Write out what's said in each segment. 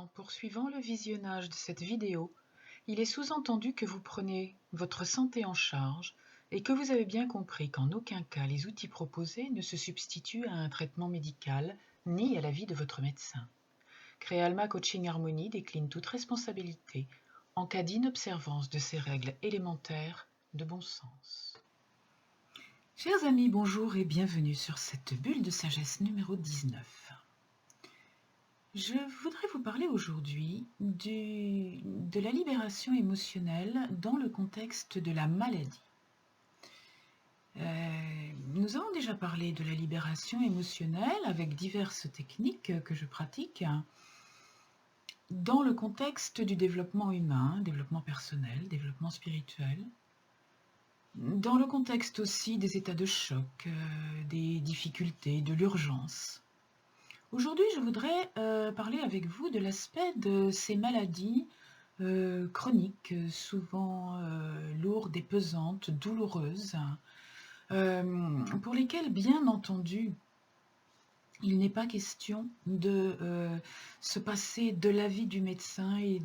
En poursuivant le visionnage de cette vidéo, il est sous-entendu que vous prenez votre santé en charge et que vous avez bien compris qu'en aucun cas les outils proposés ne se substituent à un traitement médical ni à l'avis de votre médecin. Crealma Coaching Harmonie décline toute responsabilité en cas d'inobservance de ces règles élémentaires de bon sens. Chers amis, bonjour et bienvenue sur cette bulle de sagesse numéro 19. Je voudrais vous parler aujourd'hui de la libération émotionnelle dans le contexte de la maladie. Nous avons déjà parlé de la libération émotionnelle avec diverses techniques que je pratique dans le contexte du développement humain, développement personnel, développement spirituel, dans le contexte aussi des états de choc, des difficultés, de l'urgence. Aujourd'hui, je voudrais parler avec vous de l'aspect de ces maladies chroniques, souvent lourdes et pesantes, douloureuses, pour lesquelles, bien entendu, il n'est pas question de se passer de l'avis du médecin et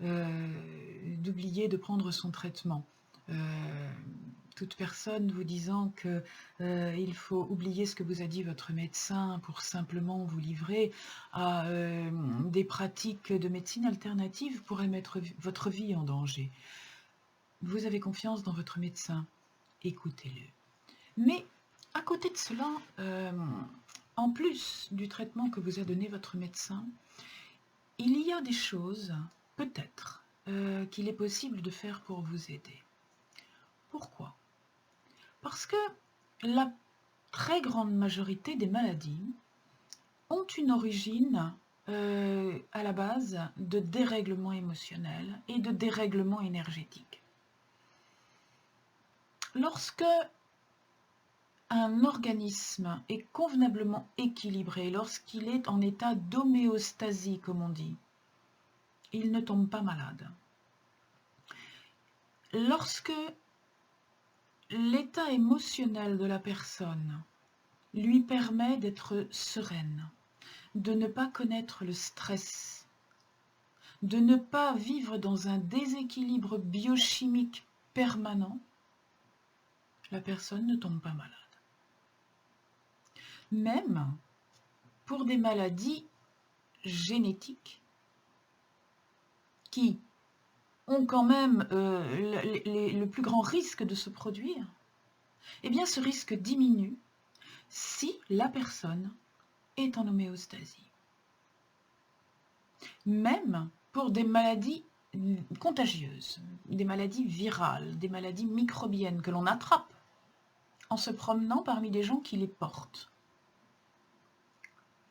d'oublier de prendre son traitement. Toute personne vous disant que il faut oublier ce que vous a dit votre médecin pour simplement vous livrer à des pratiques de médecine alternative pourrait mettre votre vie en danger. Vous avez confiance dans votre médecin, écoutez-le. Mais à côté de cela, en plus du traitement que vous a donné votre médecin, il y a des choses, peut-être, qu'il est possible de faire pour vous aider. Pourquoi ? Parce que la très grande majorité des maladies ont une origine à la base de dérèglement émotionnel et de dérèglement énergétique. Lorsque un organisme est convenablement équilibré, lorsqu'il est en état d'homéostasie, comme on dit, il ne tombe pas malade. Lorsque l'état émotionnel de la personne lui permet d'être sereine, de ne pas connaître le stress, de ne pas vivre dans un déséquilibre biochimique permanent, la personne ne tombe pas malade. Même pour des maladies génétiques qui ont quand même le plus grand risque de se produire, eh bien ce risque diminue si la personne est en homéostasie. Même pour des maladies contagieuses, des maladies virales, des maladies microbiennes que l'on attrape en se promenant parmi des gens qui les portent.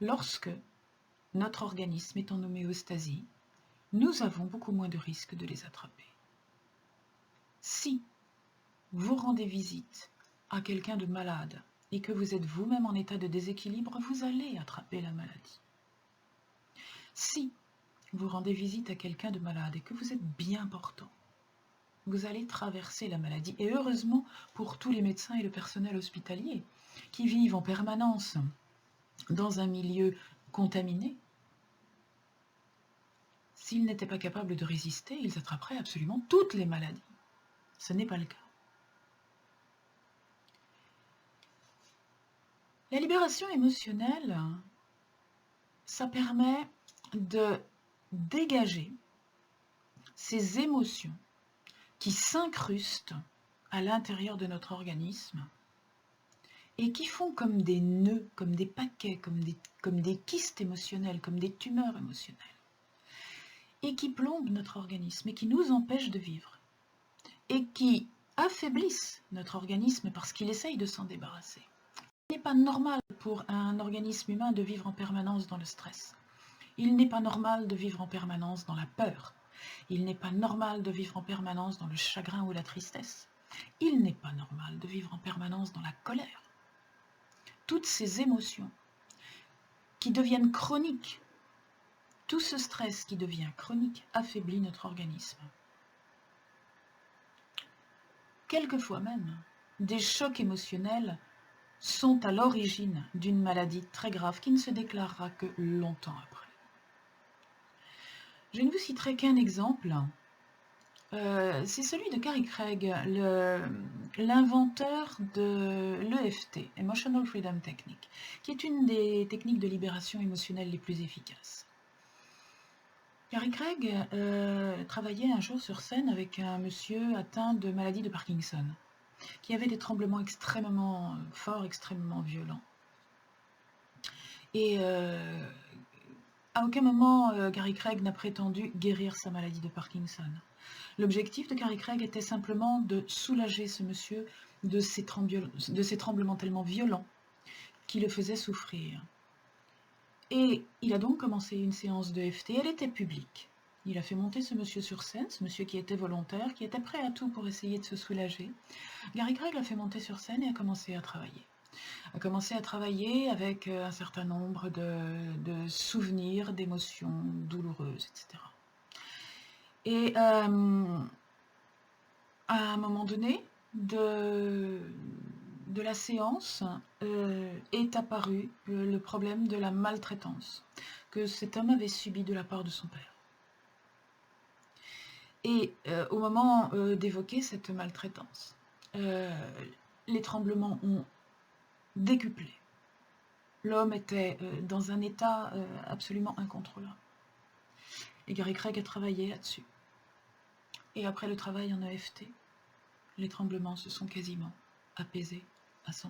Lorsque notre organisme est en homéostasie, nous avons beaucoup moins de risques de les attraper. Si vous rendez visite à quelqu'un de malade et que vous êtes vous-même en état de déséquilibre, vous allez attraper la maladie. Si vous rendez visite à quelqu'un de malade et que vous êtes bien portant, vous allez traverser la maladie. Et heureusement pour tous les médecins et le personnel hospitalier qui vivent en permanence dans un milieu contaminé, s'ils n'étaient pas capables de résister, ils attraperaient absolument toutes les maladies. Ce n'est pas le cas. La libération émotionnelle, ça permet de dégager ces émotions qui s'incrustent à l'intérieur de notre organisme et qui font comme des nœuds, comme des paquets, comme des kystes émotionnels, comme des tumeurs émotionnelles, et qui plombent notre organisme et qui nous empêchent de vivre, et qui affaiblissent notre organisme parce qu'il essaye de s'en débarrasser. Il n'est pas normal pour un organisme humain de vivre en permanence dans le stress. Il n'est pas normal de vivre en permanence dans la peur. Il n'est pas normal de vivre en permanence dans le chagrin ou la tristesse. Il n'est pas normal de vivre en permanence dans la colère. Toutes ces émotions qui deviennent chroniques, tout ce stress qui devient chronique affaiblit notre organisme. Quelquefois même, des chocs émotionnels sont à l'origine d'une maladie très grave qui ne se déclarera que longtemps après. Je ne vous citerai qu'un exemple. C'est celui de Carey Craig, l'inventeur de l'EFT, Emotional Freedom Technique, qui est une des techniques de libération émotionnelle les plus efficaces. Carey Craig travaillait un jour sur scène avec un monsieur atteint de maladie de Parkinson, qui avait des tremblements extrêmement forts, extrêmement violents. Et à aucun moment, Carey Craig n'a prétendu guérir sa maladie de Parkinson. L'objectif de Carey Craig était simplement de soulager ce monsieur de ces tremblements tellement violents qui le faisaient souffrir. Et il a donc commencé une séance de FT, elle était publique. Il a fait monter ce monsieur sur scène, ce monsieur qui était volontaire, qui était prêt à tout pour essayer de se soulager. Carey Craig l'a fait monter sur scène et a commencé à travailler. A commencé à travailler avec un certain nombre de souvenirs, d'émotions douloureuses, etc. Et à un moment donné de la séance est apparu le problème de la maltraitance que cet homme avait subi de la part de son père. Et au moment d'évoquer cette maltraitance, les tremblements ont décuplé. L'homme était dans un état absolument incontrôlable. Et Carey Craig a travaillé là-dessus. Et après le travail en EFT, les tremblements se sont quasiment apaisés à 100%.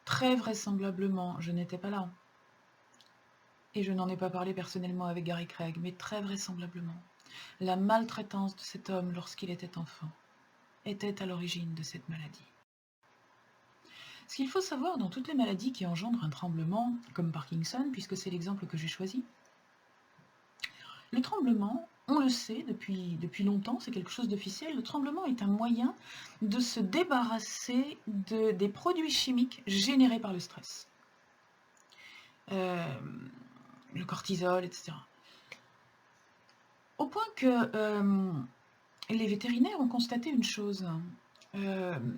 Très vraisemblablement, je n'étais pas là. Et je n'en ai pas parlé personnellement avec Carey Craig, mais très vraisemblablement, la maltraitance de cet homme lorsqu'il était enfant était à l'origine de cette maladie. Ce qu'il faut savoir dans toutes les maladies qui engendrent un tremblement, comme Parkinson, puisque c'est l'exemple que j'ai choisi, le tremblement, on le sait depuis longtemps, c'est quelque chose d'officiel, le tremblement est un moyen de se débarrasser des produits chimiques générés par le stress. Le cortisol, etc. Au point que les vétérinaires ont constaté une chose.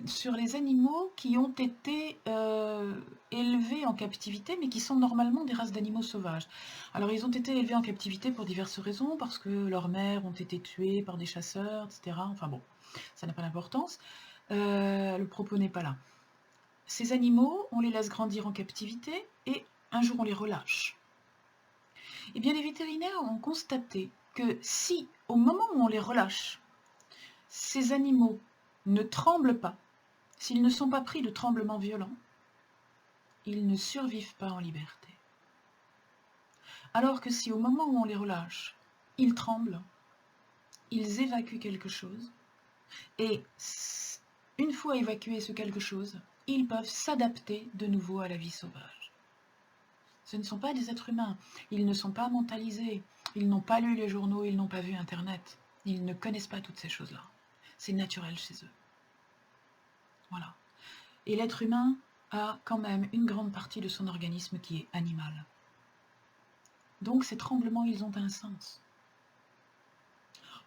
Sur les animaux qui ont été élevés en captivité, mais qui sont normalement des races d'animaux sauvages. Alors ils ont été élevés en captivité pour diverses raisons, parce que leurs mères ont été tuées par des chasseurs, etc. Enfin bon, ça n'a pas d'importance. Le propos n'est pas là. Ces animaux, on les laisse grandir en captivité, et un jour on les relâche. Eh bien les vétérinaires ont constaté que si, au moment où on les relâche, ces animaux ne tremblent pas, s'ils ne sont pas pris de tremblements violents, ils ne survivent pas en liberté. Alors que si au moment où on les relâche, ils tremblent, ils évacuent quelque chose, et une fois évacué ce quelque chose, ils peuvent s'adapter de nouveau à la vie sauvage. Ce ne sont pas des êtres humains, ils ne sont pas mentalisés, ils n'ont pas lu les journaux, ils n'ont pas vu Internet, ils ne connaissent pas toutes ces choses-là. C'est naturel chez eux. Voilà. Et l'être humain a quand même une grande partie de son organisme qui est animal. Donc ces tremblements, ils ont un sens.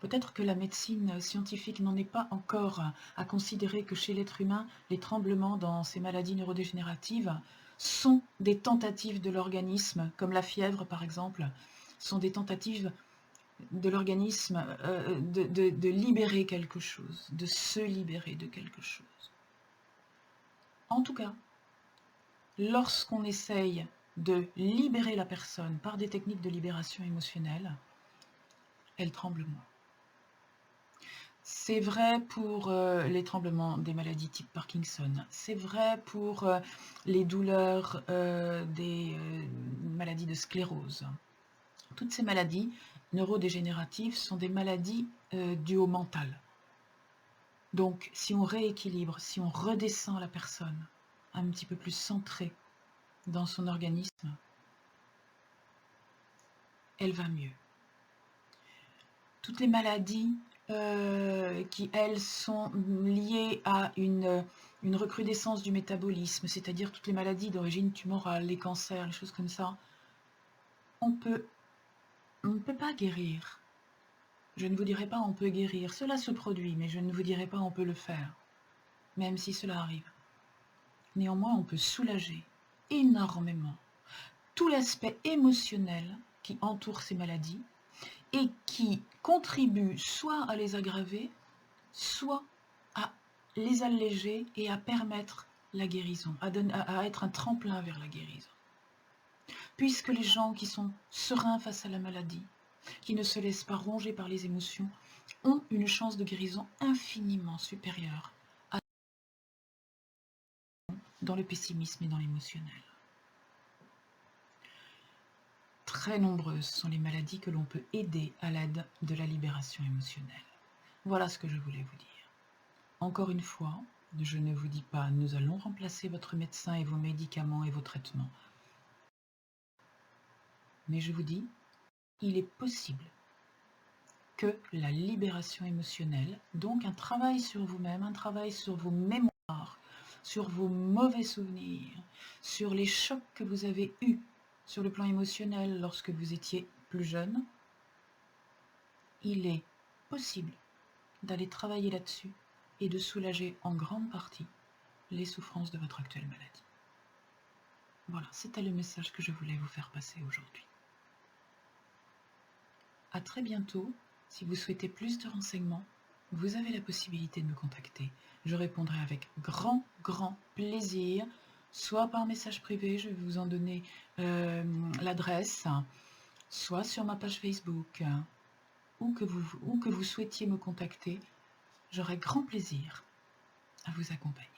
Peut-être que la médecine scientifique n'en est pas encore à considérer que chez l'être humain, les tremblements dans ces maladies neurodégénératives sont des tentatives de l'organisme, comme la fièvre par exemple, sont des tentatives de l'organisme de libérer quelque chose, de se libérer de quelque chose. En tout cas, lorsqu'on essaye de libérer la personne par des techniques de libération émotionnelle, elle tremble moins. C'est vrai pour les tremblements des maladies type Parkinson, c'est vrai pour les douleurs des maladies de sclérose. Toutes ces maladies neurodégénératives sont des maladies dues au mental. Donc si on rééquilibre, si on redescend la personne un petit peu plus centrée dans son organisme, elle va mieux. Toutes les maladies qui, elles, sont liées à une recrudescence du métabolisme, c'est-à-dire toutes les maladies d'origine tumorale, les cancers, les choses comme ça, on ne peut pas guérir. Je ne vous dirai pas on peut guérir, cela se produit, mais je ne vous dirai pas on peut le faire, même si cela arrive. Néanmoins, on peut soulager énormément tout l'aspect émotionnel qui entoure ces maladies et qui contribue soit à les aggraver, soit à les alléger et à permettre la guérison, à être un tremplin vers la guérison. Puisque les gens qui sont sereins face à la maladie, qui ne se laissent pas ronger par les émotions, ont une chance de guérison infiniment supérieure dans le pessimisme et dans l'émotionnel. Très nombreuses sont les maladies que l'on peut aider à l'aide de la libération émotionnelle. Voilà ce que je voulais vous dire. Encore une fois, je ne vous dis pas nous allons remplacer votre médecin et vos médicaments et vos traitements. Mais je vous dis, il est possible que la libération émotionnelle, donc un travail sur vous-même, un travail sur vos mémoires, sur vos mauvais souvenirs, sur les chocs que vous avez eus sur le plan émotionnel lorsque vous étiez plus jeune, il est possible d'aller travailler là-dessus et de soulager en grande partie les souffrances de votre actuelle maladie. Voilà, c'était le message que je voulais vous faire passer aujourd'hui. À très bientôt. Si vous souhaitez plus de renseignements, vous avez la possibilité de me contacter. Je répondrai avec grand plaisir, soit par message privé, je vais vous en donner l'adresse, soit sur ma page Facebook, ou que vous souhaitiez me contacter. J'aurai grand plaisir à vous accompagner.